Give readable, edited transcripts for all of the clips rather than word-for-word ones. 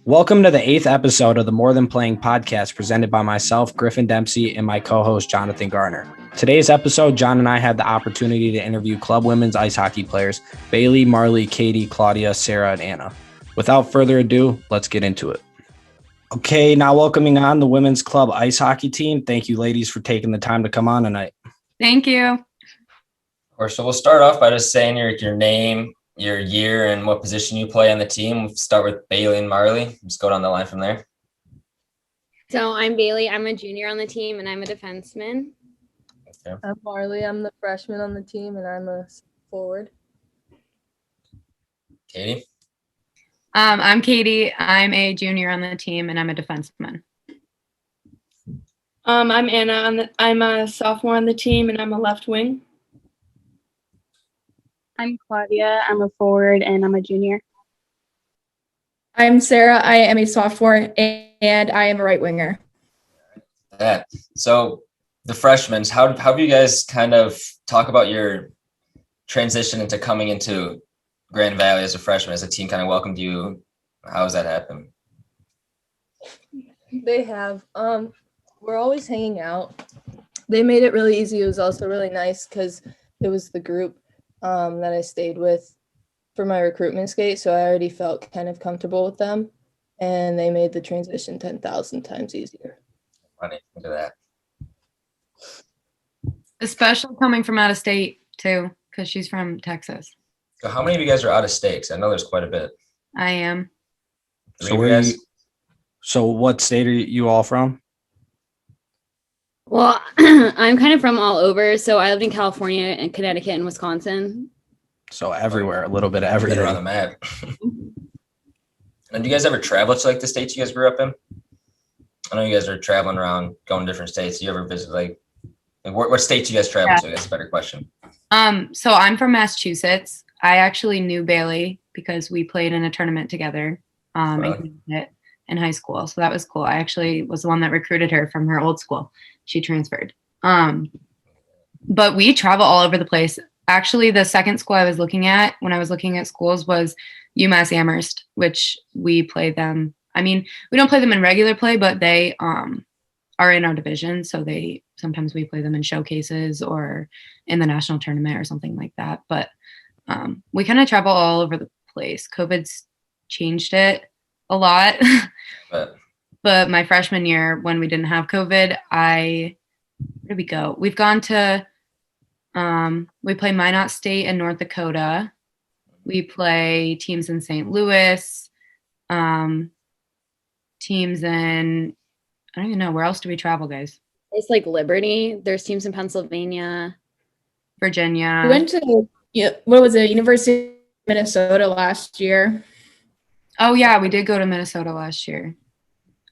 Welcome to the 8th episode of the More Than Playing podcast presented by myself, Griffen Dempsey, and my co-host, Jonathan Garner. Today's episode, John and I had the opportunity to interview club women's ice hockey players, Bailey, Marlee, Katie, Claudia, Sarah, and Anna. Without further ado, let's get into it. Okay, now welcoming on the women's club ice hockey team. Thank you, ladies, for taking the time to come on tonight. Thank you. Of course, so we'll start off by just saying your name, your year, and what position you play on the team. We'll start with Bailey and Marlee. Just go down the line from there. So I'm Bailey. I'm a junior on the team, and I'm a defenseman. Okay. I'm Marlee. I'm the freshman on the team, and I'm a forward. Katie? I'm Katie. I'm a junior on the team, and I'm a defenseman. I'm Anna. I'm a sophomore on the team, and I'm a left wing. I'm Claudia. I'm a forward and I'm a junior. I'm Sarah. I am a sophomore and I am a right winger. Yeah. So the freshmen, how have you guys kind of talk about your transition into coming into Grand Valley as a freshman, as a team kind of welcomed you? How has that happened? They have. We're always hanging out. They made it really easy. It was also really nice because it was the group that I stayed with for my recruitment skate, so I already felt kind of comfortable with them, and they made the transition 10,000 times easier. Funny, look at that. Especially coming from out of state, too, because she's from Texas. So how many of you guys are out of state? 'Cause I know there's quite a bit. I am. So what state are you all from? Well, I'm kind of from all over. So I lived in California and Connecticut and Wisconsin. So everywhere, a little bit of Bit around the everything. map. And do you guys ever travel to like the states you guys grew up in? I know you guys are traveling around, going to different states. Do you ever visit like what states you guys travel to? That's a better question. So I'm from Massachusetts. I actually knew Bailey because we played in a tournament together in high school. So that was cool. I actually was the one that recruited her from her old school. She transferred. But we travel all over the place. Actually, the second school I was looking at when I was looking at schools was UMass Amherst, which we play them. I mean, we don't play them in regular play, but they are in our division. So sometimes we play them in showcases or in the national tournament or something like that. But we kind of travel all over the place. COVID's changed it a lot. But my freshman year, when we didn't have COVID, where did we go? We've gone to, we play Minot State in North Dakota. We play teams in St. Louis, teams in, I don't even know, where else do we travel, guys? It's like Liberty. There's teams in Pennsylvania. Virginia. We went to, University of Minnesota last year. Oh, yeah, we did go to Minnesota last year.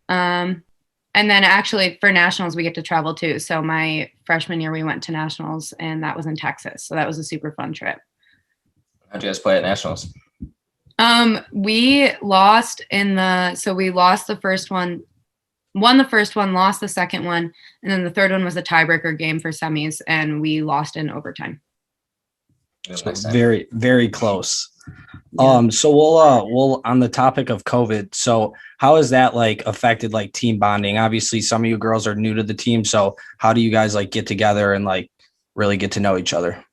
And then actually for nationals, we get to travel too. So my freshman year, we went to nationals and that was in Texas. So that was a super fun trip. How'd you guys play at nationals? We lost we lost the first one, won the first one, lost the second one. And then the third one was a tiebreaker game for semis and we lost in overtime. So very, very close. So we'll on the topic of COVID. So how has that like affected like team bonding? Obviously, some of you girls are new to the team. So how do you guys like get together and like really get to know each other?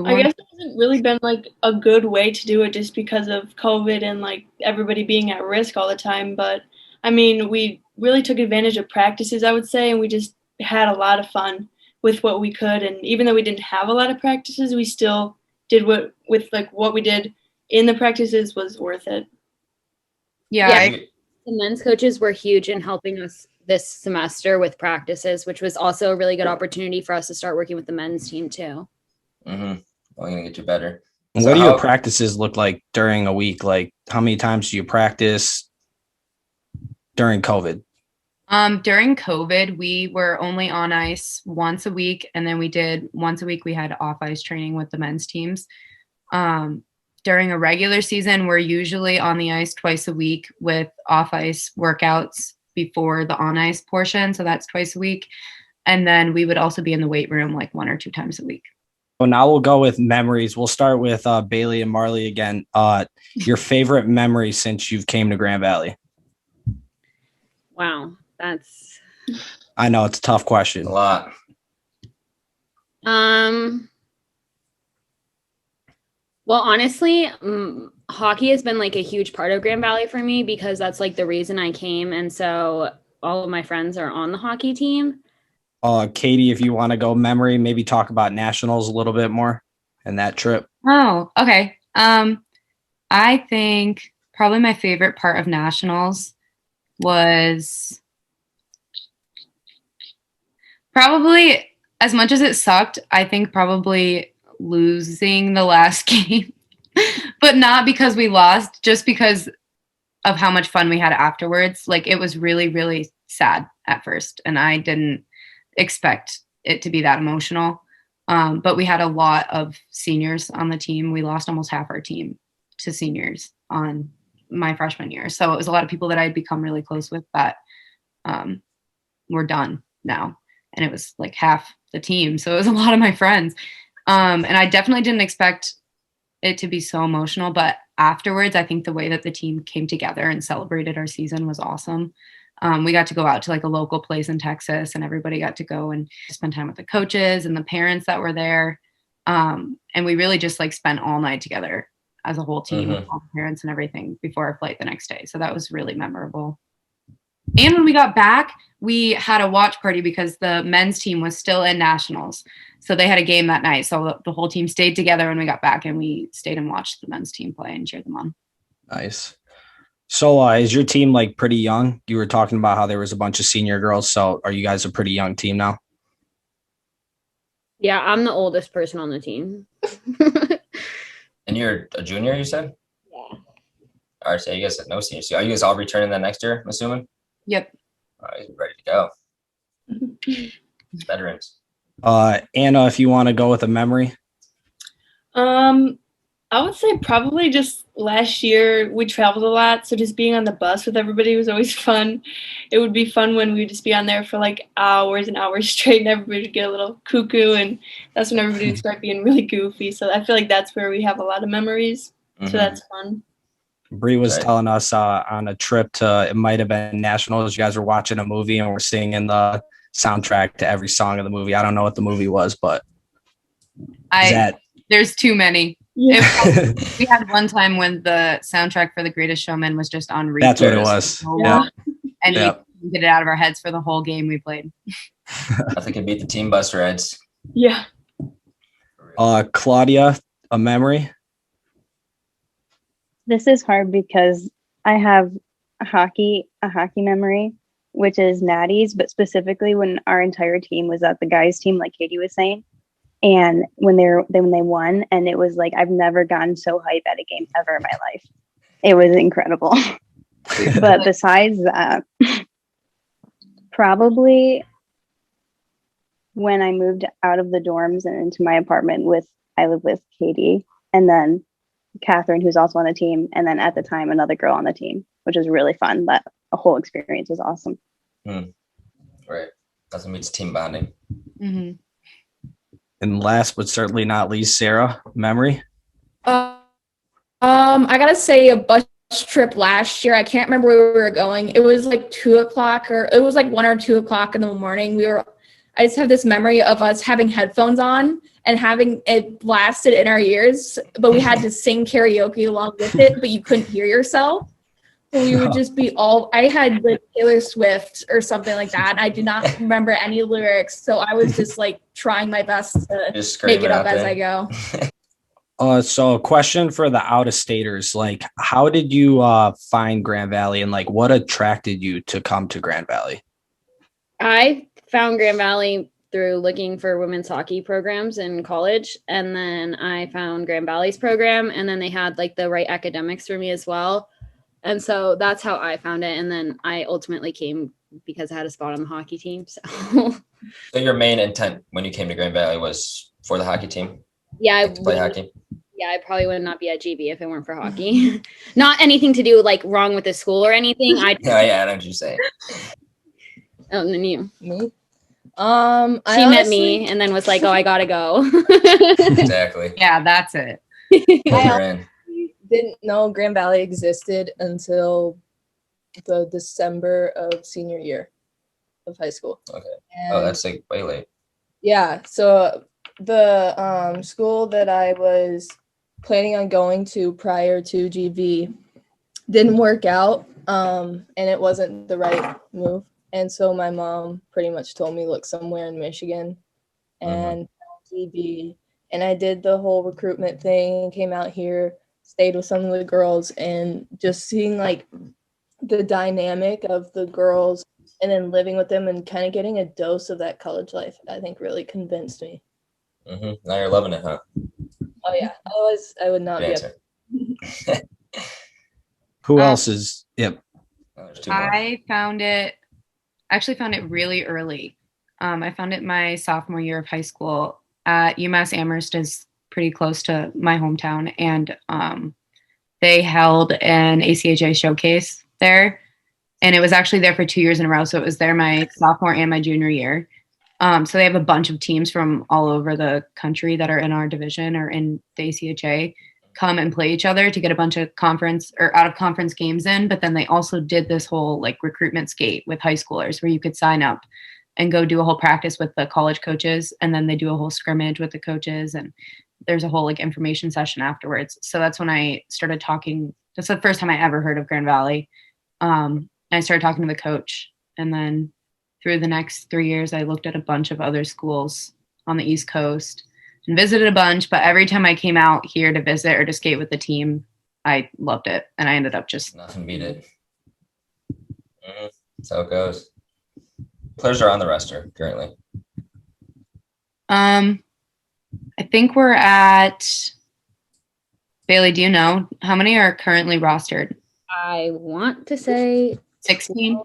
I guess it hasn't really been like a good way to do it just because of COVID and like everybody being at risk all the time. But I mean, we really took advantage of practices, I would say, and we just had a lot of fun with what we could. And even though we didn't have a lot of practices, we still did what we did in the practices was worth it. Yeah. The men's coaches were huge in helping us this semester with practices, which was also a really good opportunity for us to start working with the men's team too. Mm-hmm. Well, going to get you better. And what do your practices look like during a week? Like how many times do you practice during COVID? During COVID, we were only on ice once a week. And then once a week, we had off ice training with the men's teams. During a regular season, we're usually on the ice twice a week with off ice workouts before the on ice portion. So that's twice a week. And then we would also be in the weight room like 1 or 2 times a week. now we'll go with memories. We'll start with Bailey and Marlee again. Your favorite memory since you've came to Grand Valley? Wow, I know it's a tough question. A lot. Well, honestly, hockey has been like a huge part of Grand Valley for me because that's like the reason I came. And so all of my friends are on the hockey team. Katie, if you want to go memory, maybe talk about nationals a little bit more and that trip. Oh, okay. I think probably my favorite part of nationals was probably, as much as it sucked, I think probably losing the last game, but not because we lost, just because of how much fun we had afterwards. Like, it was really, really sad at first, and I didn't expect it to be that emotional. But we had a lot of seniors on the team. We lost almost half our team to seniors on my freshman year. So it was a lot of people that I'd become really close with that were done now. And it was like half the team. So it was a lot of my friends. And I definitely didn't expect it to be so emotional. But afterwards, I think the way that the team came together and celebrated our season was awesome. We got to go out to like a local place in Texas, and everybody got to go and spend time with the coaches and the parents that were there. And we really just like spent all night together as a whole team, with all the parents and everything before our flight the next day. So that was really memorable. And when we got back, we had a watch party because the men's team was still in nationals. So they had a game that night. So the whole team stayed together when we got back, and we stayed and watched the men's team play and cheered them on. Nice. So is your team like pretty young? You were talking about how there was a bunch of senior girls. So are you guys a pretty young team now? Yeah, I'm the oldest person on the team. And you're a junior, you said? Yeah. All right, so you guys have no seniors. So are you guys all returning that next year, I'm assuming? Yep. All right, ready to go. Veterans. Anna, if you want to go with a memory. I would say probably just last year we traveled a lot, so just being on the bus with everybody was always fun. It would be fun when we would just be on there for like hours and hours straight, and everybody would get a little cuckoo, and that's when everybody would start being really goofy. So I feel like that's where we have a lot of memories. So that's fun. Bree was telling us on a trip to, it might have been nationals, you guys were watching a movie and we're singing the soundtrack to every song of the movie. I don't know what the movie was, but there's too many. Yeah. We had one time when the soundtrack for The Greatest Showman was just on repeat. That's what it was. And we couldn't get it out of our heads for the whole game we played. Nothing can beat the team bus rides. Yeah. Claudia, a memory? This is hard because I have a hockey memory, which is Natty's, but specifically when our entire team was at the guys' team, like Katie was saying. And when they won, and it was like, I've never gotten so hype at a game ever in my life. It was incredible. But besides that, probably when I moved out of the dorms and into my apartment I live with Katie, and then Catherine, who's also on the team, and then at the time another girl on the team, which was really fun. That whole experience was awesome. Right. Nothing beats team bonding. Mm-hmm. And last but certainly not least, Sarah, memory? I gotta say a bus trip last year. I can't remember where we were going. It was like 2:00, or it was like 1 or 2 o'clock in the morning. I just have this memory of us having headphones on and having it blasted in our ears, but we had to sing karaoke along with it, but you couldn't hear yourself. So we would just be I had like Taylor Swift or something like that, and I did not remember any lyrics. So I was just like trying my best to make it up as I go. So a question for the out-of-staters, like how did you find Grand Valley, and like what attracted you to come to Grand Valley? I found Grand Valley through looking for women's hockey programs in college. And then I found Grand Valley's program, and then they had like the right academics for me as well. And so that's how I found it. And then I ultimately came because I had a spot on the hockey team. So your main intent when you came to Grand Valley was for the hockey team? Yeah. To play hockey? Yeah, I probably would not be at GV if it weren't for hockey. Not anything to do like wrong with the school or anything. Yeah, I know what you're saying. Oh, and then you. Me? She met me and then was like, "Oh, I gotta go." Exactly. Yeah, that's it. I didn't know Grand Valley existed until the December of senior year of high school. Okay. And That's like way late. yeah, so the school that I was planning on going to prior to GV didn't work out, and it wasn't the right move. And so my mom pretty much told me look somewhere in Michigan and GV. And I did the whole recruitment thing, came out here, stayed with some of the girls, and just seeing like the dynamic of the girls and then living with them and kind of getting a dose of that college life, I think really convinced me. Now you're loving it, huh? Oh yeah, otherwise I would not Good be answer. Who else is? Yep. Oh, there's two more. I actually found it really early. I found it my sophomore year of high school at UMass Amherst, is pretty close to my hometown, and they held an ACHA showcase there, and it was actually there for 2 years in a row. So it was there my sophomore and my junior year. So they have a bunch of teams from all over the country that are in our division or in the ACHA come and play each other to get a bunch of conference or out of conference games in. But then they also did this whole like recruitment skate with high schoolers where you could sign up and go do a whole practice with the college coaches. And then they do a whole scrimmage with the coaches. And there's a whole like information session afterwards. So that's when I started talking. That's the first time I ever heard of Grand Valley. I started talking to the coach, and then through the next 3 years, I looked at a bunch of other schools on the East Coast and visited a bunch. But every time I came out here to visit or to skate with the team, I loved it. And I ended up just Nothing beat it. That's how it goes. Players are on the roster currently. I think we're at, Bailey, do you know how many are currently rostered? I want to say 16.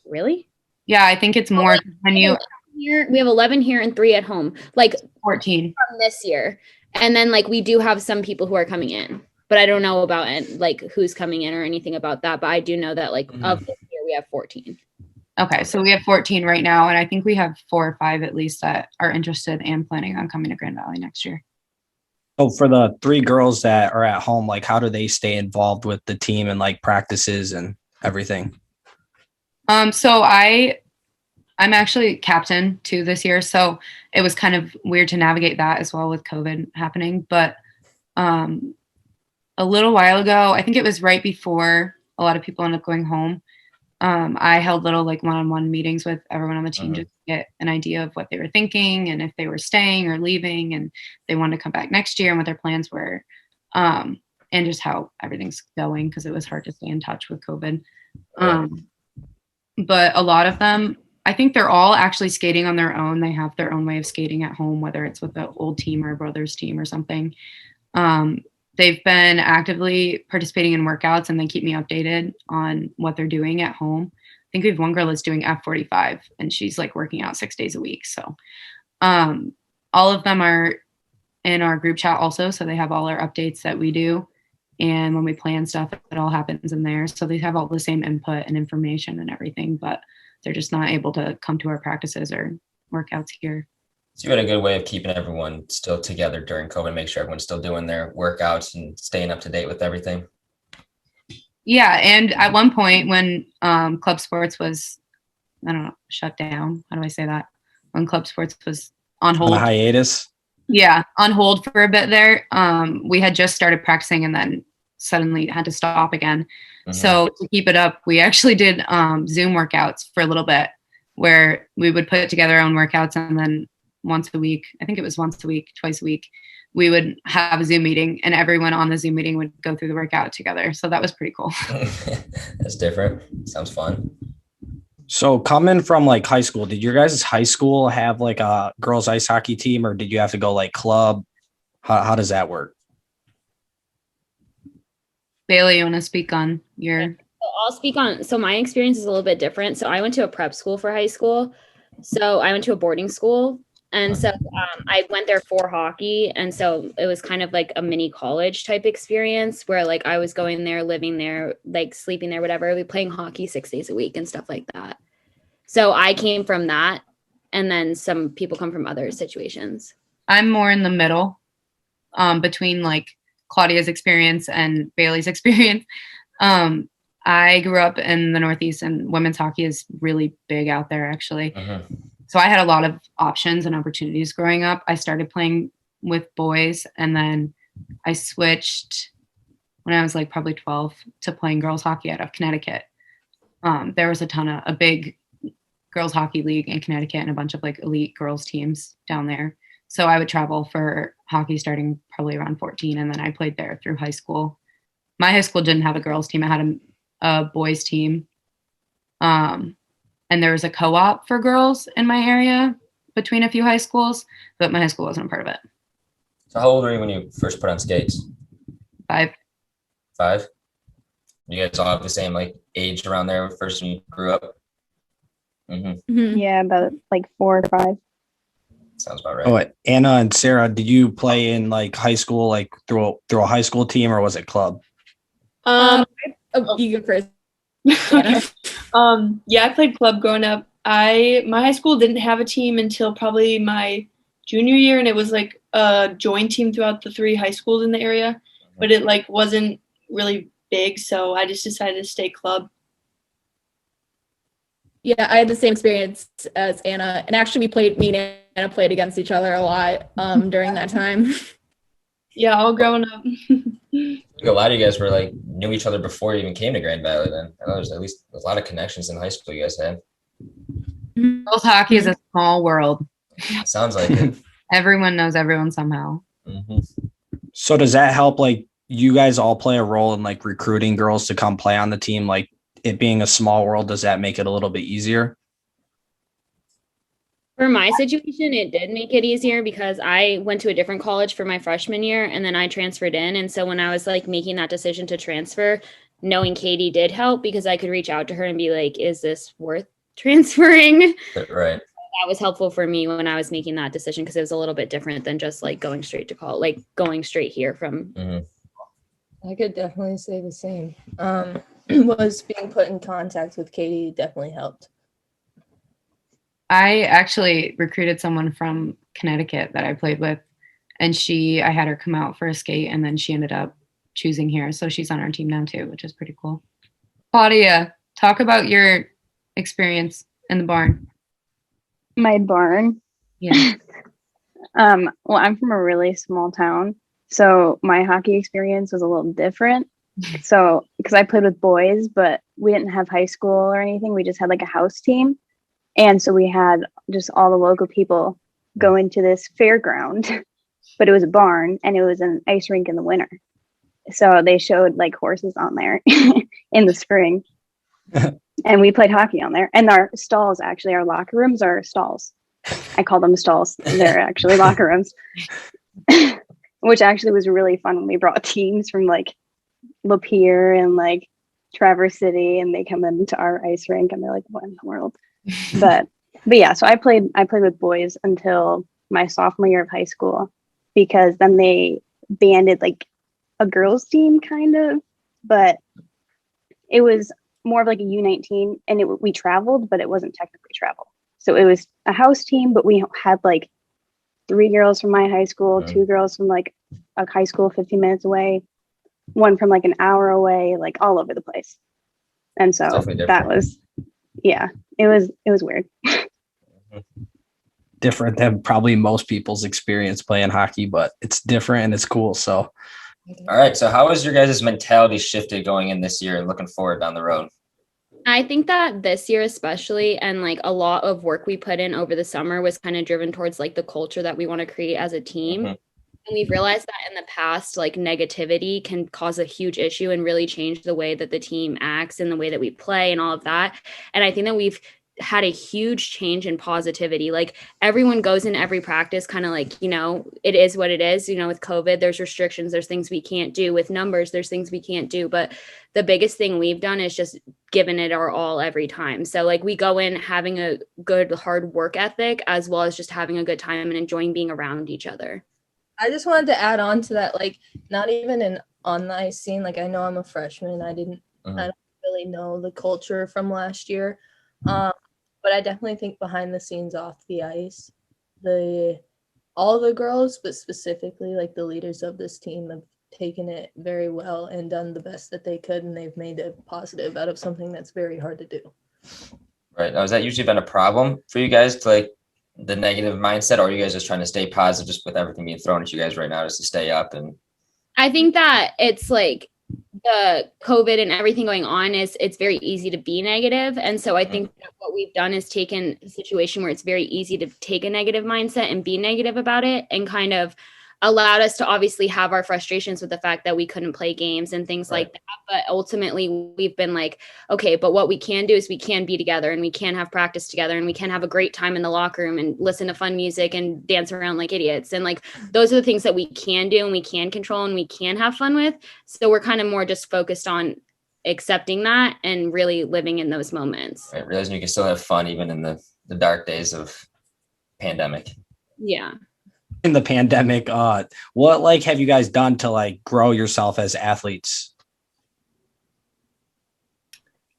Really? Yeah, I think it's more. When you Here we have 11 here and 3 at home, like 14 from this year, and then like we do have some people who are coming in, but I don't know about it, like who's coming in or anything about that. But I do know that like of this year we have 14. Okay, so we have 14 right now, and I think we have 4 or 5 at least that are interested and planning on coming to Grand Valley next year. So for the 3 girls that are at home, like how do they stay involved with the team and like practices and everything? So I'm actually captain too this year, so it was kind of weird to navigate that as well with COVID happening. But a little while ago, I think it was right before a lot of people ended up going home, I held little like one-on-one meetings with everyone on the team just to get an idea of what they were thinking and if they were staying or leaving and they wanted to come back next year and what their plans were, and just how everything's going, because it was hard to stay in touch with COVID. But a lot of them, I think they're all actually skating on their own. They have their own way of skating at home, whether it's with the old team or a brother's team or something. They've been actively participating in workouts, and they keep me updated on what they're doing at home. I think we have one girl that's doing F45, and she's like working out 6 days a week. So all of them are in our group chat also. So they have all our updates that we do. And when we plan stuff, it all happens in there. So they have all the same input and information and everything, but they're just not able to come to our practices or workouts here. So you had a good way of keeping everyone still together during COVID, make sure everyone's still doing their workouts and staying up to date with everything. Yeah. And at one point when club sports was, I don't know, shut down. How do I say that? When club sports was on hold. On a hiatus? Yeah, on hold for a bit there. We had just started practicing and then suddenly had to stop again. So to keep it up, we actually did Zoom workouts for a little bit where we would put together our own workouts, and then once a week, I think it was once a week, twice a week, we would have a Zoom meeting and everyone on the Zoom meeting would go through the workout together. So that was pretty cool. That's different. Sounds fun. So coming from like high school, did your guys' high school have like a girls ice hockey team, or did you have to go like club? How does that work? Bailey, you want to speak on your? I'll speak on, so my experience is a little bit different. So I went to a prep school for high school. So I went to a boarding school. And so I went there for hockey. And so it was kind of like a mini college type experience where like I was going there, living there, like sleeping there, whatever. We playing hockey 6 days a week and stuff like that. So I came from that and then some people come from other situations. I'm more in the middle, between like Claudia's experience and Bailey's experience. I grew up in the Northeast, and women's hockey is really big out there, actually. So I had a lot of options and opportunities growing up. I started playing with boys, and then I switched when I was like probably 12 to playing girls hockey out of Connecticut. There was a big girls hockey league in Connecticut and a bunch of like elite girls teams down there. So I would travel for hockey starting probably around 14, and then I played there through high school. My high school didn't have a girls team. It had a boys team. And there was a co-op for girls in my area between a few high schools, but my high school wasn't a part of it. So how old were you when you first put on skates? 5. 5? You guys all have the same like age around there first when you grew up? Yeah, about like 4 or 5. Sounds about right. Oh, Anna and Sarah, did you play in like high school, like through a high school team, or was it club? You go first. Yeah, I played club growing up. My high school didn't have a team until probably my junior year, and it was like a joint team throughout the 3 high schools in the area, but it like wasn't really big, so I just decided to stay club. Yeah, I had the same experience as Anna, and actually me and Anna played against each other a lot during that time. Yeah, all growing up. A lot of you guys were like knew each other before you even came to Grand Valley then. I know there's at least a lot of connections in high school you guys had. Girls hockey is a small world. Sounds like it. Everyone knows everyone somehow. So does that help, like, you guys all play a role in like recruiting girls to come play on the team? Like, it being a small world, does that make it a little bit easier? For my situation, it did make it easier because I went to a different college for my freshman year, and then I transferred in. And so when I was like making that decision to transfer, knowing Katie did help because I could reach out to her and be like, is this worth transferring? Right. That was helpful for me when I was making that decision because it was a little bit different than just like going straight to college, like going straight here from. I could definitely say the same. Was being put in contact with Katie definitely helped. I actually recruited someone from Connecticut that I played with, and I had her come out for a skate, and then she ended up choosing here. So she's on our team now too, which is pretty cool. Claudia, talk about your experience in the barn. My barn? Yeah. Well, I'm from a really small town, so my hockey experience was a little different. So, because I played with boys, but we didn't have high school or anything. We just had like a house team. And so we had just all the local people go into this fairground, but it was a barn and it was an ice rink in the winter. So they showed like horses on there in the spring. And we played hockey on there. And our stalls, actually, our locker rooms are stalls. I call them stalls. They're actually locker rooms, which actually was really fun when we brought teams from like Lapeer and like Traverse City, and they come into our ice rink and they're like, what in the world? But yeah, so I played with boys until my sophomore year of high school, because then they banded like a girls team kind of, but it was more of like a U19, and we traveled, but it wasn't technically travel. So it was a house team, but we had like 3 girls from my high school, 2 girls from like a high school 15 minutes away, 1 from like an hour away, like all over the place. And so that was, yeah, it was weird. Different than probably most people's experience playing hockey, but it's different and it's cool. So, all right. So how has your guys' mentality shifted going in this year and looking forward down the road? I think that this year especially, and like a lot of work we put in over the summer was kind of driven towards like the culture that we want to create as a team. And we've realized that in the past, like negativity can cause a huge issue and really change the way that the team acts and the way that we play and all of that. And I think that we've had a huge change in positivity. Like everyone goes in every practice kind of like, you know, it is what it is. You know, with COVID, there's restrictions, there's things we can't do. With numbers, there's things we can't do. But the biggest thing we've done is just given it our all every time. So like we go in having a good, hard work ethic, as well as just having a good time and enjoying being around each other. I just wanted to add on to that, like not even on the ice scene. Like I know I'm a freshman. I don't really know the culture from last year. But I definitely think behind the scenes off the ice, all the girls, but specifically like the leaders of this team have taken it very well and done the best that they could, and they've made a positive out of something that's very hard to do. Right. Now, has that usually been a problem for you guys, to like the negative mindset, or are you guys just trying to stay positive just with everything being thrown at you guys right now, just to stay up? And I think that it's like the COVID and everything going on it's very easy to be negative. And so I think that what we've done is taken a situation where it's very easy to take a negative mindset and be negative about it, and kind of allowed us to obviously have our frustrations with the fact that we couldn't play games and things like that. But ultimately we've been like, okay, but what we can do is we can be together, and we can have practice together, and we can have a great time in the locker room and listen to fun music and dance around like idiots. And like, those are the things that we can do and we can control and we can have fun with. So we're kind of more just focused on accepting that and really living in those moments. right, realizing you can still have fun even in the dark days of pandemic. Yeah. In the pandemic, what like have you guys done to like grow yourself as athletes?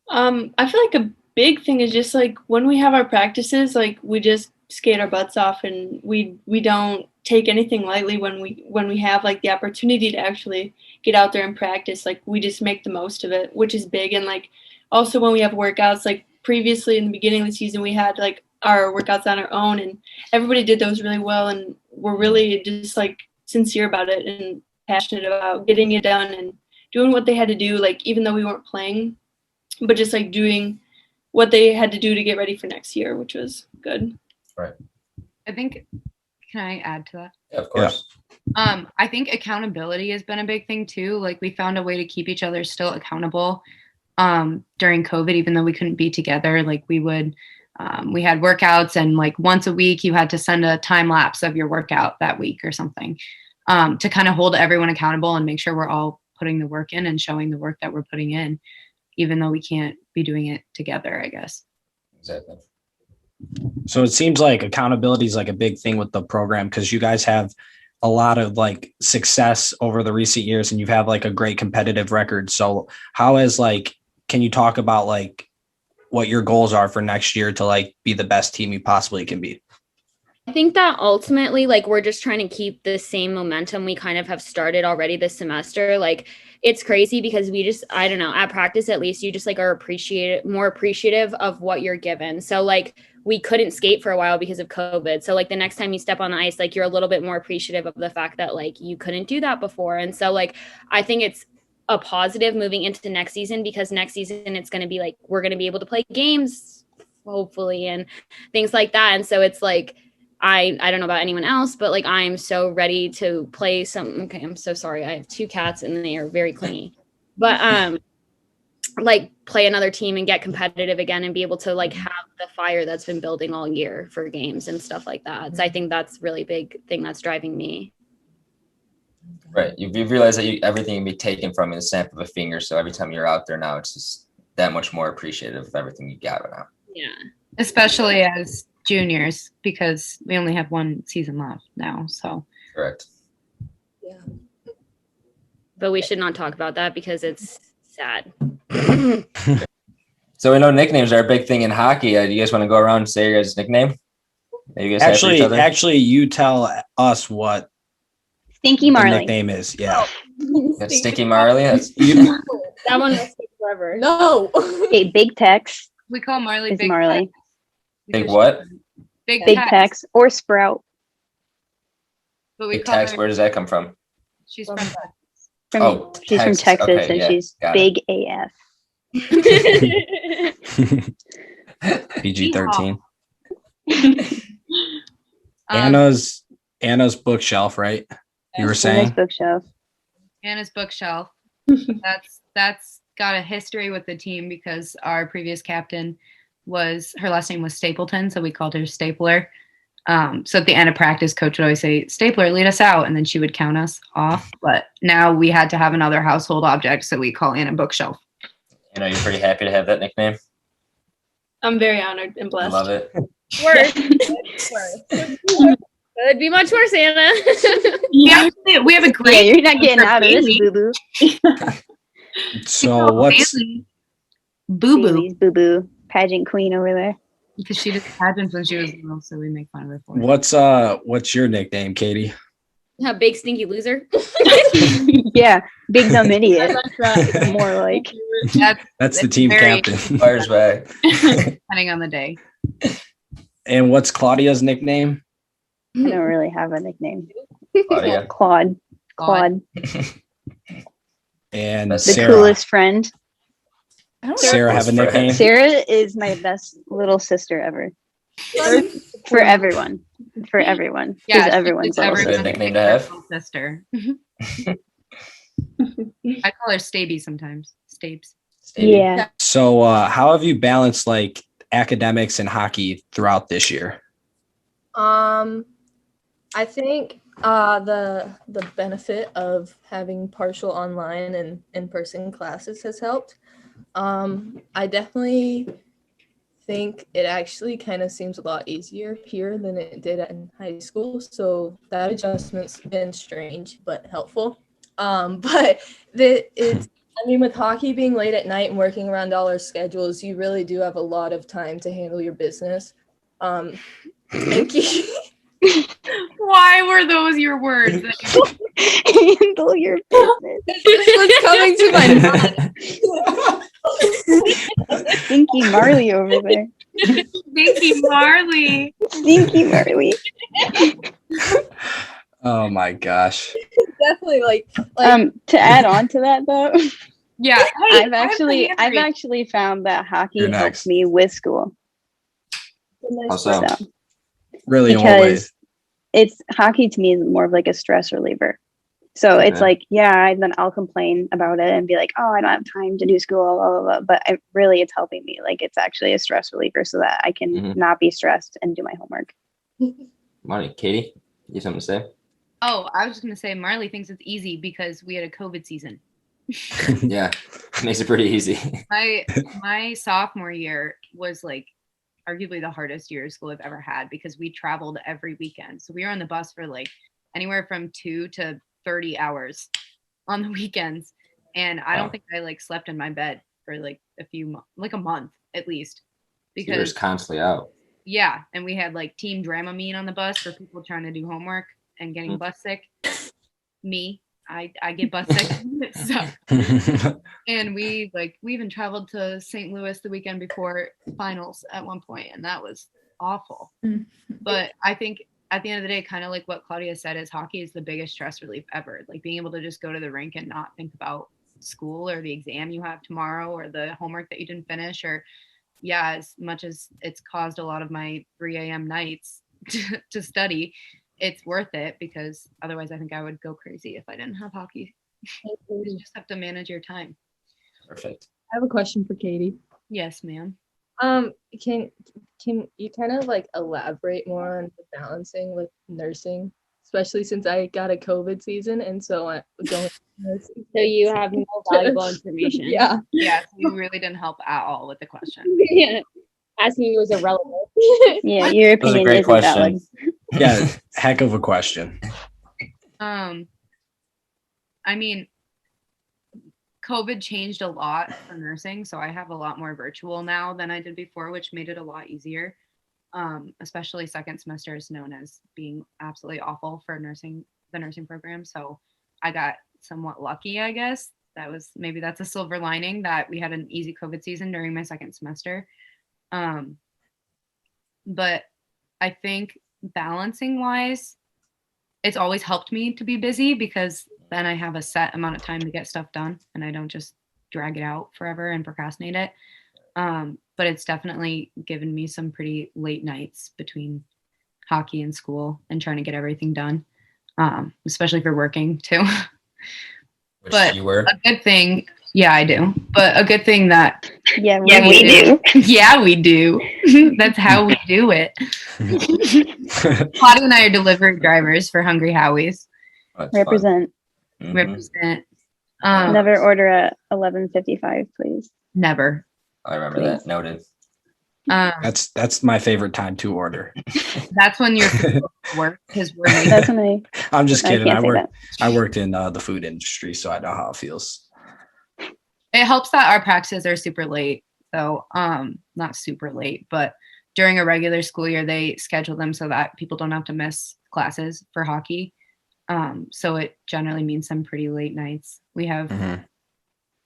I feel like a big thing is just like when we have our practices, like we just skate our butts off, and we don't take anything lightly when we have like the opportunity to actually get out there and practice. Like we just make the most of it, which is big. And like also when we have workouts, like previously in the beginning of the season, we had like our workouts on our own, and everybody did those really well, and we're really just like sincere about it and passionate about getting it done and doing what they had to do, like even though we weren't playing, but just like doing what they had to do to get ready for next year, which was good. Right. I think, can I add to that? Yeah, of course. I think accountability has been a big thing too. Like we found a way to keep each other still accountable during COVID, even though we couldn't be together. Like we would, we had workouts, and like once a week you had to send a time lapse of your workout that week or something, to kind of hold everyone accountable and make sure we're all putting the work in and showing the work that we're putting in, even though we can't be doing it together, I guess. Exactly. So it seems like accountability is like a big thing with the program, because you guys have a lot of like success over the recent years, and you've had like a great competitive record. So how is like, can you talk about like what your goals are for next year to like be the best team you possibly can be? I think that ultimately, like, we're just trying to keep the same momentum we kind of have started already this semester. Like, it's crazy because we just, I don't know, at practice at least, you just like are more appreciative of what you're given. So like, we couldn't skate for a while because of COVID. So like the next time you step on the ice, like you're a little bit more appreciative of the fact that like you couldn't do that before. And so like, I think it's a positive moving into the next season, because next season it's going to be like, we're going to be able to play games, hopefully, and things like that. And so it's like, I don't know about anyone else, but like, I'm so ready to play okay, I'm so sorry. I have 2 cats and they are very clingy, but like play another team and get competitive again and be able to like have the fire that's been building all year for games and stuff like that. So I think that's really big thing that's driving me. Right. You've realized that everything can be taken from you in the snap of a finger. So every time you're out there now, it's just that much more appreciative of everything you got right now. Yeah. Especially as juniors, because we only have 1 season left now. So Correct. Yeah. But we should not talk about that because it's sad. So we know nicknames are a big thing in hockey. Do you guys want to go around and say your guys' nickname? That you guys have for each other? Actually, you tell us what Stinky the Marlee. nickname is. Yeah. That's Stinky Marlee. That's That one will stick forever. No. Okay, Big Tex we call Marlee is Big Marlee. Tex. Big what? Big Big Tex. Tex or Sprout. But we Big call Tex. her, Where does that come from? she's from Texas. She's from Texas, Okay, and yeah, she's got big AF. PG-13. Anna's bookshelf, right? You were saying? Anna's bookshelf. Anna's bookshelf. That's got a history with the team because our previous captain her last name was Stapleton, so we called her Stapler. So at the end of practice, coach would always say, Stapler, lead us out, and then she would count us off. But now we had to have another household object, so we call Anna Bookshelf. You know, you're pretty happy to have that nickname. I'm very honored and I blessed. love it. Could be much worse, Anna. Yeah, we have a Yeah, great. you're not getting out of this, boo boo. So what's Boo Boo? Boo boo pageant queen over there. because she did pageants when she was little, so we make fun of her for it. What's your nickname, Katie? Big stinky loser. Yeah, big dumb idiot. More like That's the team captain. Fires back. Depending on the day. And what's Claudia's nickname? I don't really have a nickname. Claudia. Claude. And The Sarah. coolest friend. Sarah have a nickname? Sarah is my best little sister ever. For everyone. For everyone. Yeah, She's everyone's little Good sister. nickname to have. Sister. I call her Staby sometimes. Stabes. Yeah. So how have you balanced like academics and hockey throughout this year? I think the benefit of having partial online and in-person classes has helped. I definitely think it actually kind of seems a lot easier here than it did in high school. So that adjustment's been strange but helpful. But with hockey being late at night and working around all our schedules, you really do have a lot of time to handle your business. Why were those your words? Handle your business. This was coming to my mind. Stinky Marlee over there. Stinky Marlee. Stinky Marlee. Oh my gosh. Definitely like To add on to that though, Yeah. Hey, I've actually found that hockey You're helps next. me with school. How so? So Really, in what ways? because it's hockey to me is more of like a stress reliever. So it's Okay. like, then I'll complain about it and be like, oh, I don't have time to do school, blah, blah, blah. But it's helping me. Like it's actually a stress reliever so that I can Mhm. not be stressed and do my homework. Money, Katie, you have something to say? Oh, I was just gonna say Marlee thinks it's easy because we had a COVID season. Yeah, makes it pretty easy. My sophomore year was like arguably the hardest year of school I've ever had because we traveled every weekend. So we were on the bus for like anywhere from 2 to 30 hours on the weekends. And I don't think I like slept in my bed for like a month at least. You're Because just constantly out. yeah, and we had like team Dramamine on the bus for people trying to do homework and getting bus sick. Me, I get bus sick. So, and we even traveled to St. Louis the weekend before finals at one point, and that was awful. But I think at the end of the day, kind of like what Claudia said, is hockey is the biggest stress relief ever. Like being able to just go to the rink and not think about school or the exam you have tomorrow or the homework that you didn't finish, or as much as it's caused a lot of my 3 a.m. nights to study, it's worth it because otherwise I think I would go crazy if I didn't have hockey. You just have to manage your time. Perfect. I have a question for Katie. Yes, ma'am. Can you kind of like elaborate more on the balancing with nursing, especially since I got a COVID season and so I'm going to nursing. So you have no valuable information. Yeah. Yeah, so you really didn't help at all with the question. Yeah. Asking you was irrelevant. Yeah, your That was a opinion great isn't valid. question. Yeah, heck of a question. I mean, COVID changed a lot for nursing, so I have a lot more virtual now than I did before, which made it a lot easier. Especially second semester is known as being absolutely awful for the nursing program. So I got somewhat lucky, I guess. That's a silver lining that we had an easy COVID season during my second semester. But I think balancing wise, it's always helped me to be busy because then I have a set amount of time to get stuff done and I don't just drag it out forever and procrastinate it. But it's definitely given me some pretty late nights between hockey and school and trying to get everything done, especially for working too. Which you were. A good thing, yeah, I do. But a good thing that Yeah, we do. yeah, we do. That's how we do it. Claudia and I are delivery drivers for Hungry Howie's. That's Represent. fun. Mhm. Represent. Never order at 11:55, please. Never. I remember that. Noted. That's my favorite time to order. That's when you're supposed to work because we're That's when I'm just kidding. can't say that. I worked in the food industry, so I know how it feels. It helps that our practices are super late. So not super late, but during a regular school year, they schedule them so that people don't have to miss classes for hockey. So it generally means some pretty late nights. We have,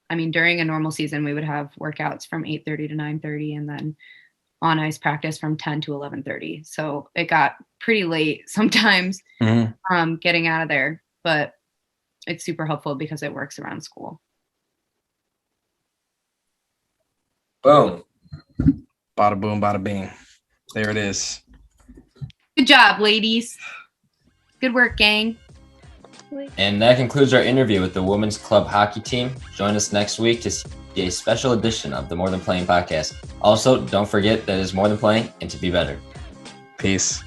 I mean, during a normal season, we would have workouts from 8:30 to 9:30 and then on ice practice from 10 to 11:30. So it got pretty late sometimes getting out of there, but it's super helpful because it works around school. Boom. Bada boom, bada bing. There it is. Good job, ladies. Good work, gang. And that concludes our interview with the women's club hockey team. Join us next week to see a special edition of the More Than Playing podcast. Also, don't forget that it's more than playing and to be better. Peace.